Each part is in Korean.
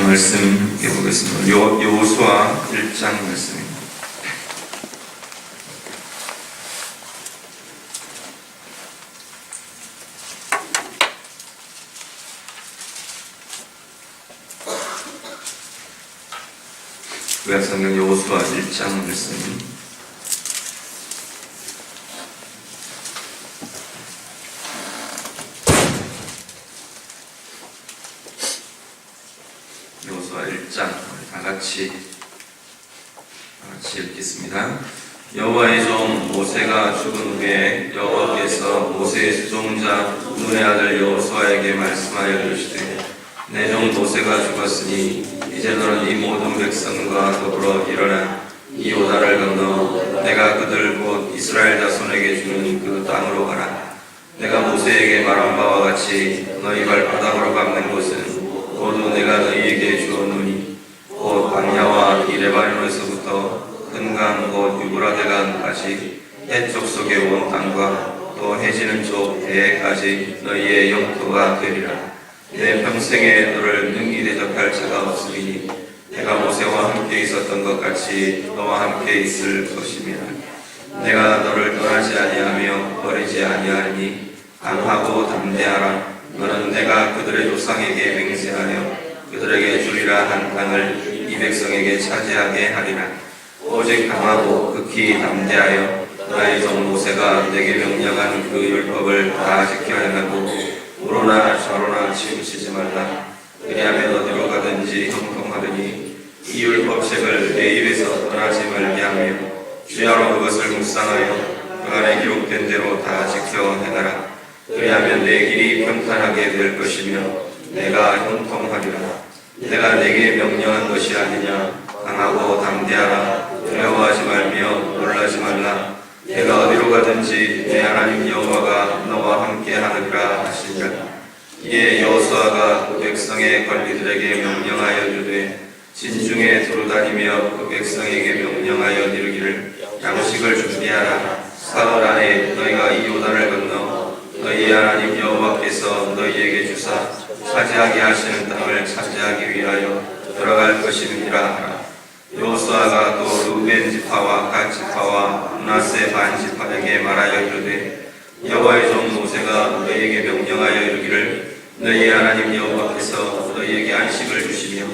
말씀 해보겠습니다. 여호수아 1장 말씀입니다. 구약성경 여호수아 1장 말씀. 여호수아 1장 다 같이 읽겠습니다. 여호와의 종 모세가 죽은 후에 여호와께서 모세의 수종자 눈의 아들 여호수아에게 말씀하여 이르시되 내 종 모세가 죽었으니 이제 너는 이 모든 백성과 더불어 일어나 이 요단을 건너 내가 그들 곧 이스라엘 자손에게 주는 그 땅으로 가라. 내가 모세에게 말한 바와 같이 너희 발바닥으로 밟는 곳은 모두 내가 너희에게 주었노니 곧 광야와 이 레바논에서부터 큰 강 곧 유브라데강까지 해 족속에 온 땅과 또 해지는 쪽 대해까지 너희의 영토가 되리라. 내 평생에 너를 능히 대적할 자가 없으리니 내가 모세와 함께 있었던 것 같이 너와 함께 있을 것이며 내가 너를 떠나지 아니하며 버리지 아니하니 강하고 담대하라. 너는 내가 그들의 조상에게 맹세하여 그들에게 주리라 한 땅을 이 백성에게 차지하게 하리라. 오직 강하고 극히 담대하여 나의 종 모세가 내게 명령한 그 율법을 다 지켜 행하고 우로나 좌로나 치우치지 말라. 그리하면 어디로 가든지 형통하더니 이 율법책을 내 입에서 떠나지 말게 하며 주야로 그것을 묵상하여 그 안에 기록된 대로 다 지켜 행하라. 그리하면 내 길이 평탄하게 될 것이며 내가 형통하리라. 내가 내게 명령한 것이 아니냐. 강하고 담대하라. 두려워하지 말며 놀라지 말라. 내가 어디로 가든지 내 하나님 여호와가 너와 함께 하느니라 하시니라. 이에 여호수아가 그 백성의 관리들에게 명령하여 주되 진중에 두루다니며 그 백성에게 명령하여 이르기를 양식을 준비하라. 사흘 안에 너희가 이 요단을 건너 너희 하나님 여호와께서 너희에게 주사 차지하게 하시는 땅을 차지하기 위하여 들어갈 것임이니라 하라. 여호수아가 또 르우벤 지파와 갓 지파와 므낫세 반 지파에게 말하여 이르되 여호와의 종 모세가 너희에게 명령하여 이르기를 너희 하나님 여호와께서 너희에게 안식을 주시며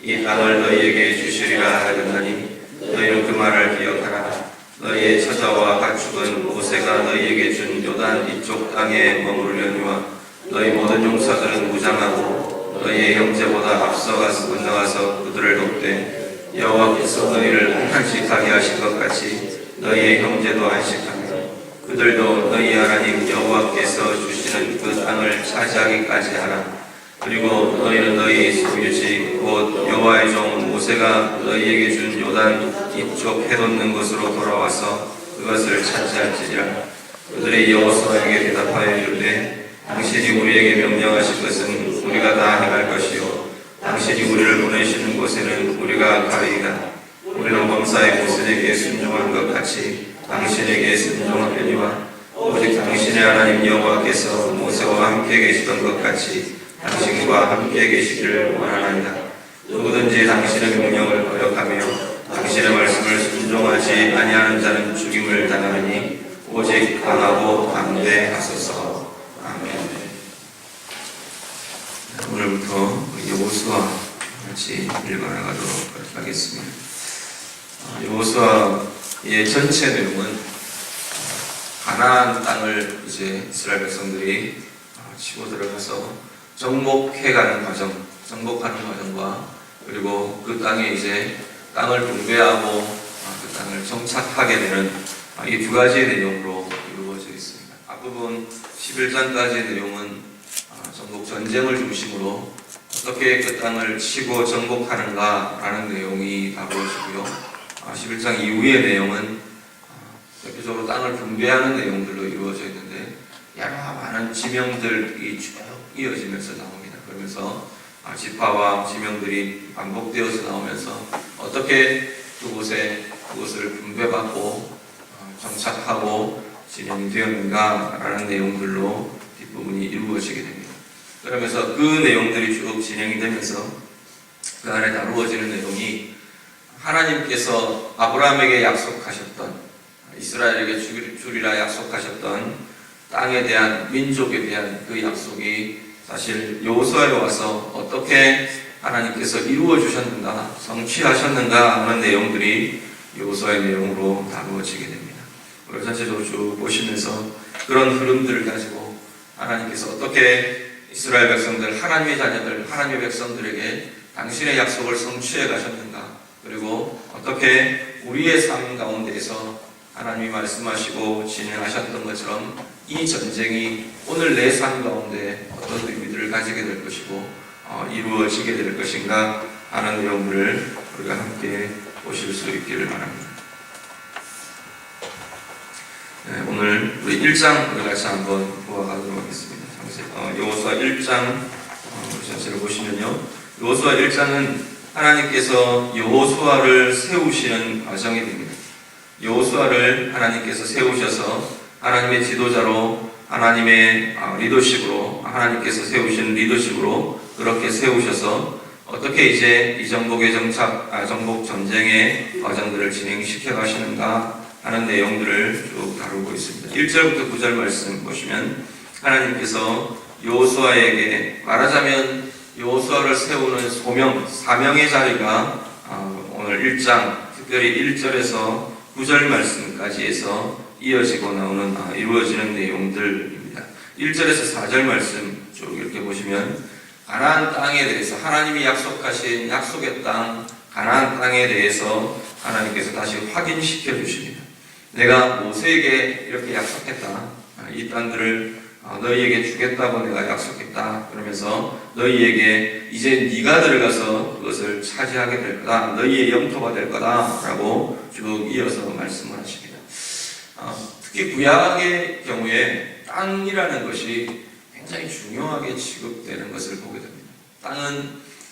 이 땅을 너희에게 주시리라 하였나니 너희는 그 말을 기억하라. 너희의 처자와 가축은 모세가 너희에게 준 요단 이쪽 땅에 머무르려니와 너희 모든 용사들은 무장하고 너희의 형제보다 앞서가서 건너가서 그들을 돕되 여호와께서 너희를 안식하게 하신 것 같이 너희의 형제도 안식하며 그들도 너희 하나님 여호와께서 주시는 그 땅을 차지하기까지 하라. 그리고 너희는 너희 소유지 곧 여호와의 종 모세가 너희에게 준 요단 이쪽 해돋는 곳으로 돌아와서 그것을 차지할지니라. 그들이 여호수아에게 대답하여 이르되 당신이 우리에게 명령하신 것은 우리가 다 행할 것이요 당신이 우리를 보내시는 곳에는 우리가 가리이다. 우리는 범사의 모세에게 순종한 것 같이 당신에게 순종하려니와 오직 당신의 하나님 여호와께서 모세와 함께 계시던 것 같이 당신과 함께 계시기를 원하나이다. 누구든지 당신의 명령을 거역하며 당신의 말씀을 순종하지 아니하는 자는 죽임을 당하느니 오직 강하고 담대하소서. 아멘. 오늘부터 여호수아 같이 읽어나가도록 하겠습니다. 여호수아의 전체 내용은 가나안 땅을 이제 이스라엘 백성들이 치고 들어가서 정복해가는 과정, 정복하는 과정과 그리고 그 땅에 이제 땅을 분배하고 그 땅을 정착하게 되는 이 두 가지의 내용으로 이루어져 있습니다. 앞부분 11장까지의 내용은 정복 전쟁을 중심으로 어떻게 그 땅을 치고 정복하는가라는 내용이 다루어지고요. 11장 이후의 내용은 대표적으로 땅을 분배하는 내용들로 이루어져 있는데 여러 많은 지명들이 쭉 이어지면서 나옵니다. 그러면서 지파와 지명들이 반복되어서 나오면서 어떻게 그곳을 분배받고 정착하고 진행되었는가라는 내용들로 뒷부분이 이루어지게 됩니다. 그러면서 그 내용들이 쭉 진행이 되면서 그 안에 다루어지는 내용이 하나님께서 아브라함에게 약속하셨던, 이스라엘에게 주리라 약속하셨던 땅에 대한, 민족에 대한 그 약속이 사실 여호수아에 와서 어떻게 하나님께서 이루어 주셨는가, 성취하셨는가 하는 내용들이 여호수아의 내용으로 다루어지게 됩니다. 우리 전체적으로 쭉 보시면서 그런 흐름들을 가지고 하나님께서 어떻게 이스라엘 백성들, 하나님의 자녀들, 하나님의 백성들에게 당신의 약속을 성취해 가셨는가, 그리고 어떻게 우리의 삶 가운데에서 하나님이 말씀하시고 진행하셨던 것처럼 이 전쟁이 오늘 내 삶 가운데 어떤 의미들을 가지게 될 것이고 이루어지게 될 것인가 하는 내용들을 우리가 함께 보실 수 있기를 바랍니다. 네, 오늘 우리 1장 우리 같이 한번 보아가도록 하겠습니다. 여호수아 1장 우리 전체를 보시면요, 여호수아 1장은 하나님께서 여호수아를 세우시는 과정이 됩니다. 여호수아를 하나님께서 세우셔서 하나님의 지도자로, 하나님의 리더십으로, 하나님께서 세우신 리더십으로 그렇게 세우셔서 어떻게 이제 이 정복의 정복 전쟁의 과정들을 진행시켜 가시는가 하는 내용들을 쭉 다루고 있습니다. 1절부터 9절 말씀 보시면 하나님께서 여호수아에게, 말하자면 여호수아를 세우는 소명, 사명의 자리가 오늘 1장 특별히 1절에서 9절 말씀까지 해서 이어지고 나오는 이루어지는 내용들입니다. 1절에서 4절 말씀 쭉 이렇게 보시면 가나안 땅에 대해서 하나님이 약속하신 약속의 땅, 가나안 땅에 대해서 하나님께서 다시 확인시켜 주십니다. 내가 모세에게 이렇게 약속했다. 이 땅들을 너희에게 주겠다고 내가 약속했다. 그러면서 너희에게 이제 네가 들어가서 그것을 차지하게 될 거다. 너희의 영토가 될 거다. 라고 쭉 이어서 말씀을 하십니다. 특히 구약의 경우에 땅이라는 것이 굉장히 중요하게 취급되는 것을 보게 됩니다. 땅은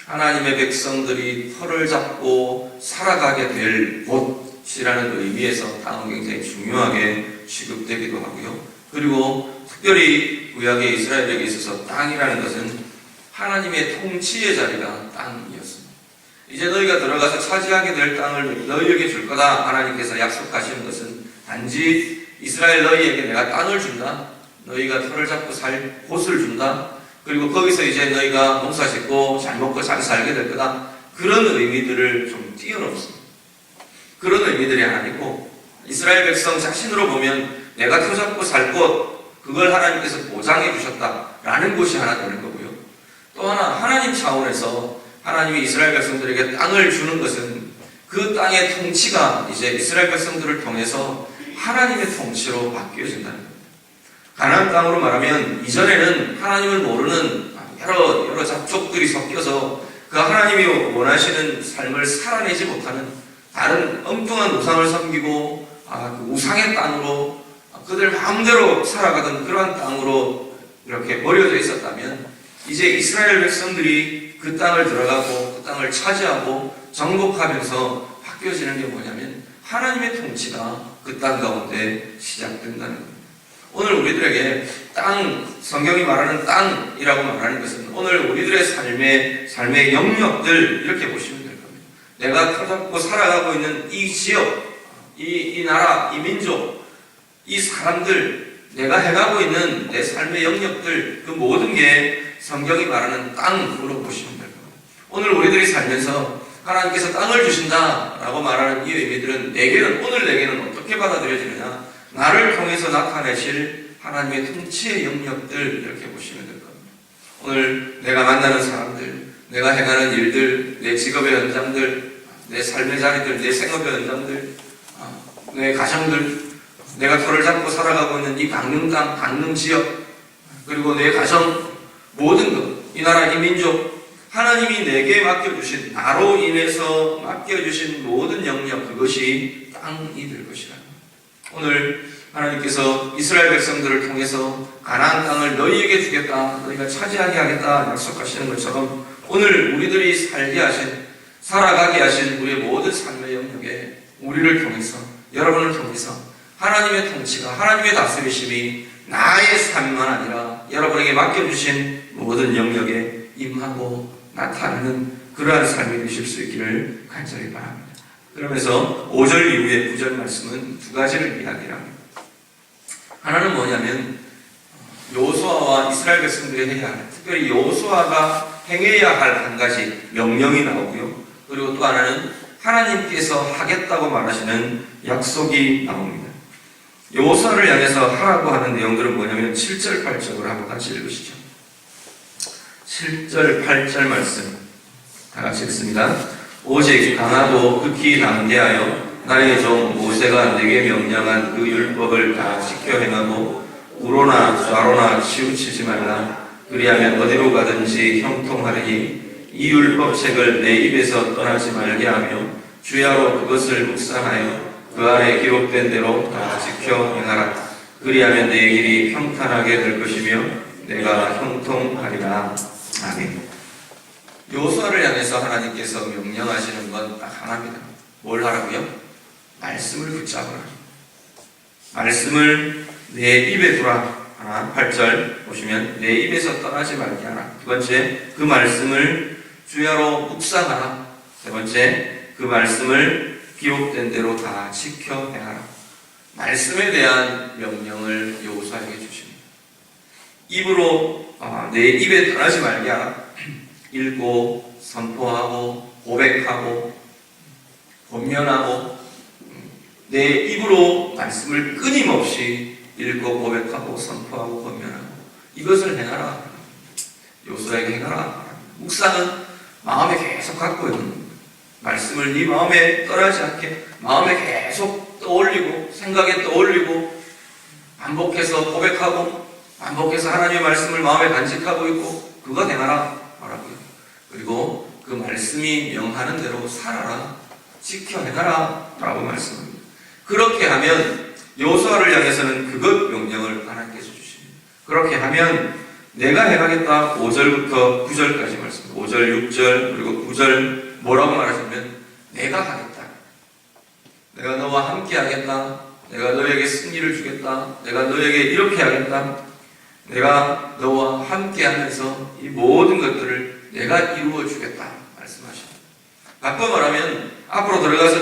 하나님의 백성들이 터를 잡고 살아가게 될 곳이라는 의미에서 땅은 굉장히 중요하게 취급되기도 하고요. 그리고 특별히 구약의 이스라엘에게 있어서 땅이라는 것은 하나님의 통치의 자리가 땅이었습니다. 이제 너희가 들어가서 차지하게 될 땅을 너희에게 줄 거다. 하나님께서 약속하시는 것은 단지 이스라엘 너희에게 내가 땅을 준다. 너희가 터를 잡고 살 곳을 준다. 그리고 거기서 이제 너희가 농사 짓고 잘 먹고 잘 살게 될 거다. 그런 의미들을 좀 뛰어넘습니다. 그런 의미들이 아니고 이스라엘 백성 자신으로 보면 내가 터 잡고 살 곳, 그걸 하나님께서 보장해 주셨다라는 것이 하나 되는 거고요. 또 하나, 하나님 차원에서 하나님이 이스라엘 백성들에게 땅을 주는 것은 그 땅의 통치가 이제 이스라엘 백성들을 통해서 하나님의 통치로 바뀌어진다는 겁니다. 가나안 땅으로 말하면 이전에는 하나님을 모르는 여러 잡족들이 섞여서 그 하나님이 원하시는 삶을 살아내지 못하는 다른 엉뚱한 우상을 섬기고 그 우상의 땅으로 그들 마음대로 살아가던 그러한 땅으로 이렇게 버려져 있었다면 이제 이스라엘 백성들이 그 땅을 들어가고 그 땅을 차지하고 정복하면서 바뀌어지는 게 뭐냐면 하나님의 통치가 그 땅 가운데 시작된다는 겁니다. 오늘 우리들에게 땅, 성경이 말하는 땅이라고 말하는 것은 오늘 우리들의 삶의 영역들 이렇게 보시면 될 겁니다. 내가 터잡고 살아가고 있는 이 지역, 이 나라, 이 민족, 이 사람들, 내가 해가고 있는 내 삶의 영역들, 그 모든 게 성경이 말하는 땅으로 보시면 될 겁니다. 오늘 우리들이 살면서 하나님께서 땅을 주신다라고 말하는 이 의미들은 오늘 내게는 어떻게 받아들여지느냐? 나를 통해서 나타내실 하나님의 통치의 영역들 이렇게 보시면 될 겁니다. 오늘 내가 만나는 사람들, 내가 행하는 일들, 내 직업의 현장들, 내 삶의 자리들, 내 생업의 현장들, 내 가정들, 내가 터를 잡고 살아가고 있는 이 강릉 땅, 강릉 지역, 그리고 내 가정, 모든 것, 이 나라, 이 민족, 하나님이 내게 맡겨주신, 나로 인해서 맡겨주신 모든 영역, 그것이 땅이 될 것이라. 오늘 하나님께서 이스라엘 백성들을 통해서 가나안 땅을 너희에게 주겠다, 너희가 차지하게 하겠다 약속하시는 것처럼 오늘 우리들이 살게 하신, 살아가게 하신 우리의 모든 삶의 영역에 우리를 통해서, 여러분을 통해서 하나님의 통치가, 하나님의 다스리심이 나의 삶만 아니라 여러분에게 맡겨주신 모든 영역에 임하고 나타나는 그러한 삶이 되실 수 있기를 간절히 바랍니다. 그러면서 5절 이후의 9절 말씀은 두 가지를 이야기합니다. 하나는 뭐냐면 여호수아와 이스라엘 백성들이 해야 할, 특별히 여호수아가 행해야 할 한 가지 명령이 나오고요. 그리고 또 하나는 하나님께서 하겠다고 말하시는 약속이 나옵니다. 여호수아를 향해서 하라고 하는 내용들은 뭐냐면 7절, 8절을 한번 같이 읽으시죠. 7절, 8절 말씀 다 같이 읽습니다. 오직 강하도 극히 담대하여 나의 종 모세가 내게 명령한 그 율법을 다 지켜 행하고 우로나 좌로나 치우치지 말라. 그리하면 어디로 가든지 형통하리니 이 율법책을 내 입에서 떠나지 말게 하며 주야로 그것을 묵상하여 그 안에 기록된 대로 다 지켜 행하라. 그리하면 내 길이 평탄하게 될 것이며 내가 형통하리라. 아멘. 여호수아를 향해서 하나님께서 명령하시는 건 딱 하나입니다. 뭘 하라고요? 말씀을 붙잡으라. 말씀을 내 입에 두라. 하나, 8절 보시면 내 입에서 떠나지 말게 하라. 두 번째, 그 말씀을 주야로 묵상하라. 세 번째, 그 말씀을 기록된 대로 다 지켜 행하라. 말씀에 대한 명령을 여호수아에게 주십니다. 입으로 내 입에 떠나지 말게 하라. 읽고 선포하고 고백하고 권면하고 내 입으로 말씀을 끊임없이 읽고 고백하고 선포하고 권면하고 이것을 행하라. 여호수아에게 행하라. 묵상은 마음에 계속 갖고 있는 말씀을 네 마음에 떠나지 않게 마음에 계속 떠올리고 생각에 떠올리고 반복해서 고백하고 반복해서 하나님의 말씀을 마음에 간직하고 있고 그거 행하라 말하고요. 그리고 그 말씀이 명하는 대로 살아라. 지켜 행하라 라고 말씀합니다. 그렇게 하면 여호수아를 향해서는 그것 명령을 하나님께서 주십니다. 그렇게 하면 내가 행하겠다. 5절부터 9절까지 말씀입니다. 5절, 6절 그리고 9절 뭐라고 말하시면 내가 하겠다. 내가 너와 함께 하겠다. 내가 너에게 승리를 주겠다. 내가 너에게 이렇게 하겠다. 내가 너와 함께 하면서 이 모든 것들을 내가 이루어 주겠다 말씀하십니다. 바꿔 말하면 앞으로 들어가서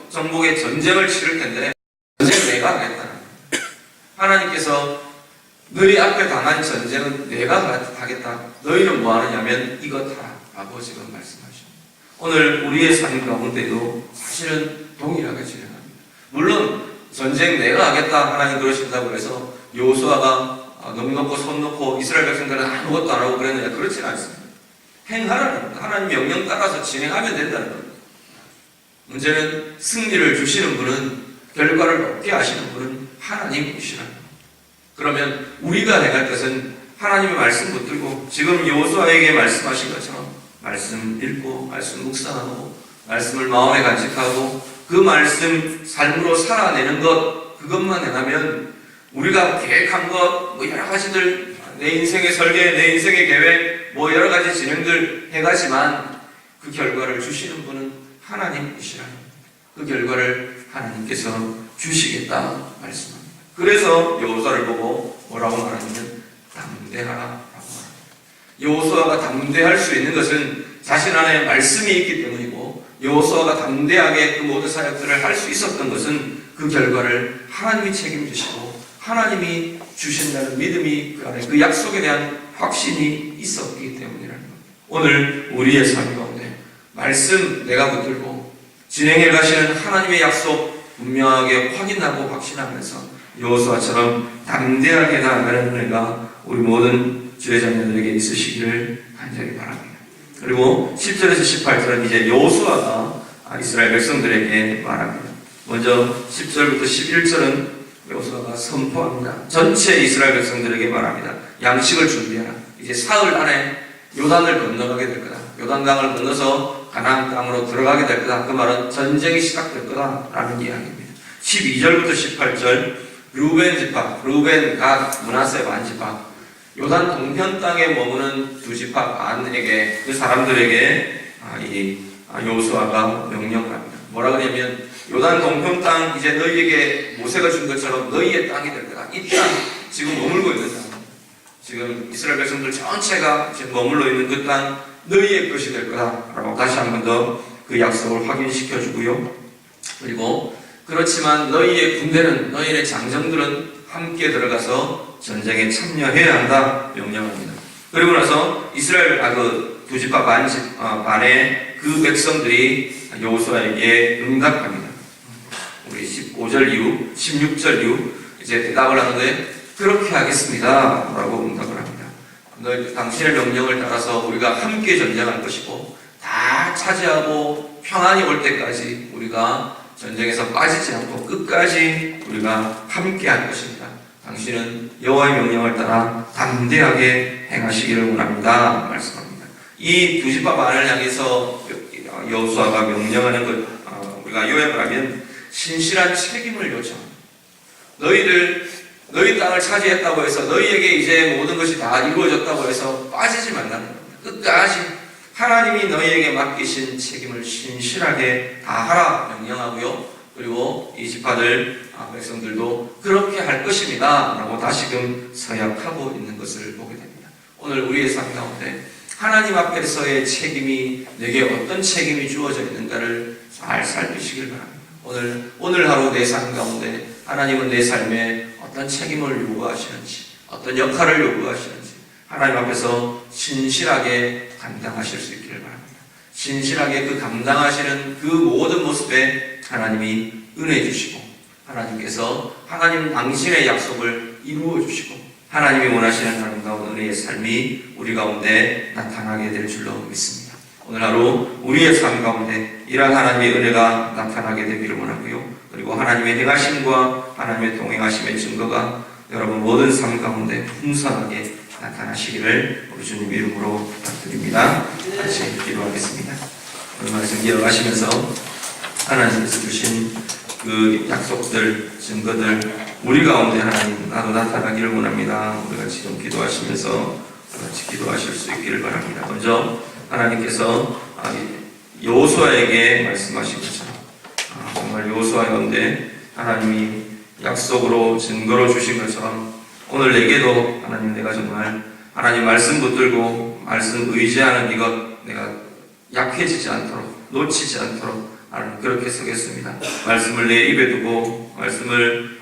정복의 전쟁을 치를 텐데 전쟁은 내가 하겠다. 하나님께서 너희 앞에 당한 전쟁은 내가 하겠다. 너희는 뭐 하느냐면 이것 하라 라고 지금 말씀하십니다. 오늘 우리의 삶 가운데도 사실은 동일하게 진행합니다. 물론 전쟁 내가 하겠다 하나님 그러신다고 해서 여호수아가 넋 놓고 손 놓고 이스라엘 백성들은 아무것도 안 하고 그랬느냐? 그렇지는 않습니다. 행하라는 겁니다. 하나님 명령 따라서 진행하면 된다는 겁니다. 문제는 승리를 주시는 분은 결과를 높게 하시는 분은 하나님이시라는 겁니다. 그러면 우리가 행할 것은 하나님의 말씀 붙들고 지금 여호수아에게 말씀하신 것처럼 말씀 읽고 말씀 묵상하고 말씀을 마음에 간직하고 그 말씀 삶으로 살아내는 것 그것만 행하면 우리가 계획한 것 뭐 여러 가지들 내 인생의 설계 내 인생의 계획 뭐 여러 가지 진행들 해가지만 그 결과를 주시는 분은 하나님이시라는 그 결과를 하나님께서 주시겠다 말씀합니다. 그래서 여호수아를 보고 뭐라고 말하냐면 담대하라 라고 말합니다. 여호수아가 담대할 수 있는 것은 자신 안에 말씀이 있기 때문이고 여호수아가 담대하게 그 모든 사역들을 할 수 있었던 것은 그 결과를 하나님이 책임지시고 하나님이 주신다는 믿음이 그 안에 그 약속에 대한 확신이 있었기 때문이라는 겁니다. 오늘 우리의 삶 가운데 말씀 내가 붙들고 진행해 가시는 하나님의 약속 분명하게 확인하고 확신하면서 여호수아처럼 담대하게 나아가는 은혜가 우리 모든 주의 자녀들에게 있으시기를 간절히 바랍니다. 그리고 10절에서 18절은 이제 여호수아가 이스라엘 백성들에게 말합니다. 먼저 10절부터 11절은 여호수아가 선포합니다. 전체 이스라엘 백성들에게 말합니다. 양식을 준비하라. 이제 사흘 안에 요단을 건너가게 될 거다. 요단강을 건너서 가나안 땅으로 들어가게 될 거다. 그 말은 전쟁이 시작될 거다라는 이야기입니다. 12절부터 18절 르우벤 지파, 르우벤, 갓, 므낫세 반 지파, 요단 동편 땅에 머무는 두 지파 반에게 그 사람들에게 이 여호수아가 명령합니다. 뭐라 그러냐면 요단 동편 땅 이제 너희에게 모세가 준 것처럼 너희의 땅이 될 거다. 이 땅 지금 머물고 있는 땅, 지금 이스라엘 백성들 전체가 지금 머물러 있는 그 땅, 너희의 것이 될 거다라고 다시 한 번 더 그 약속을 확인시켜 주고요. 그리고 그렇지만 너희의 군대는, 너희의 장정들은 함께 들어가서 전쟁에 참여해야 한다 명령합니다. 그리고 나서 이스라엘 그 두 집파 반의 그 백성들이 여호수아에게 응답합니다. 우리 15절 이후 16절 이후 이제 대답을 하는데 그렇게 하겠습니다 라고 응답을 합니다. 당신의 명령을 따라서 우리가 함께 전쟁할 것이고 다 차지하고 평안이 올 때까지 우리가 전쟁에서 빠지지 않고 끝까지 우리가 함께 할 것입니다. 당신은 여호와의 명령을 따라 담대하게 행하시기를 원합니다 말씀합니다. 이 두 집파 반을 향해서 여호수아가 명령하는 것, 우리가 요약을 하면 신실한 책임을 요청합니다. 너희 땅을 차지했다고 해서 너희에게 이제 모든 것이 다 이루어졌다고 해서 빠지지 말라는 겁니다. 끝까지 하나님이 너희에게 맡기신 책임을 신실하게 다하라 명령하고요. 그리고 이 지파들 백성들도 그렇게 할 것입니다 라고 다시금 서약하고 있는 것을 보게 됩니다. 오늘 우리의 삶 가운데 하나님 앞에서의 책임이 내게 어떤 책임이 주어져 있는가를 잘 살피시길 바랍니다. 오늘 하루 내 삶 가운데 하나님은 내 삶에 어떤 책임을 요구하시는지, 어떤 역할을 요구하시는지 하나님 앞에서 신실하게 감당하실 수 있기를 바랍니다. 신실하게 그 감당하시는 그 모든 모습에 하나님이 은혜 주시고 하나님께서 하나님 당신의 약속을 이루어 주시고 하나님이 원하시는 아름다운 은혜의 삶이 우리 가운데 나타나게 될 줄로 믿습니다. 오늘 하루 우리의 삶 가운데 이러한 하나님의 은혜가 나타나게 되기를 원하고요. 그리고 하나님의 행하심과 하나님의 동행하심의 증거가 여러분 모든 삶 가운데 풍성하게 나타나시기를 우리 주님 이름으로 부탁드립니다. 같이 기도하겠습니다. 오늘 말씀 이어가시면서 하나님께서 주신 그 약속들, 증거들 우리 가운데 하나님 나도 나타나기를 원합니다. 우리가 지금 기도하시면서 같이 기도하실 수 있기를 바랍니다. 먼저 하나님께서 여호수아에게 말씀하신 것처럼 정말 여호수아 가운데 하나님이 약속으로 증거로 주신 것처럼 오늘 내게도 하나님 내가 정말 하나님 말씀 붙들고 말씀 의지하는 이것 내가 약해지지 않도록 놓치지 않도록 하나님 그렇게 서겠습니다. 말씀을 내 입에 두고 말씀을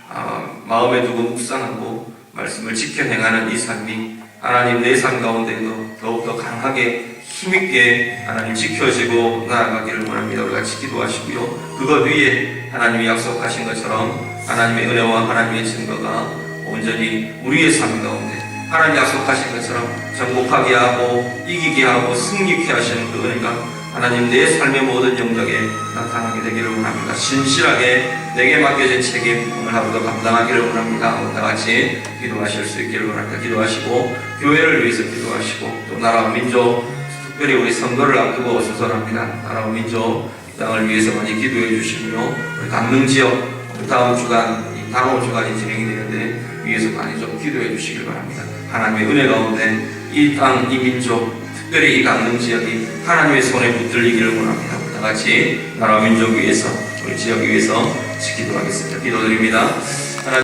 마음에 두고 묵상하고 말씀을 지켜 행하는 이 삶이 하나님 내 삶 가운데도 더욱더 강하게 힘있게 하나님 지켜지고 나아가기를 원합니다. 우리 같이 기도하시고요. 그것 위에 하나님이 약속하신 것처럼 하나님의 은혜와 하나님의 증거가 온전히 우리의 삶 가운데 하나님 약속하신 것처럼 정복하게 하고 이기게 하고 승리케 하시는 그 은혜가 하나님 내 삶의 모든 영역에 나타나게 되기를 원합니다. 신실하게 내게 맡겨진 책임 오늘 하루도 감당하기를 원합니다. 오늘 다같이 기도하실 수 있기를 원합니다. 기도하시고 교회를 위해서 기도하시고 또 나라와 민족 특별히 우리 선거를 앞두고 소설합니다. 나라와 민족 이 땅을 위해서 많이 기도해 주시고요. 우리 강릉지역 다음 주간이 진행이 되는데 위에서 많이 좀 기도해 주시길 바랍니다. 하나님의 은혜 가운데 이 땅, 이 민족 특별히 이 강릉지역이 하나님의 손에 붙들리기를 원합니다. 다같이 나라와 민족 위해서 우리 지역 위해서 지키도록 하겠습니다. 기도드립니다.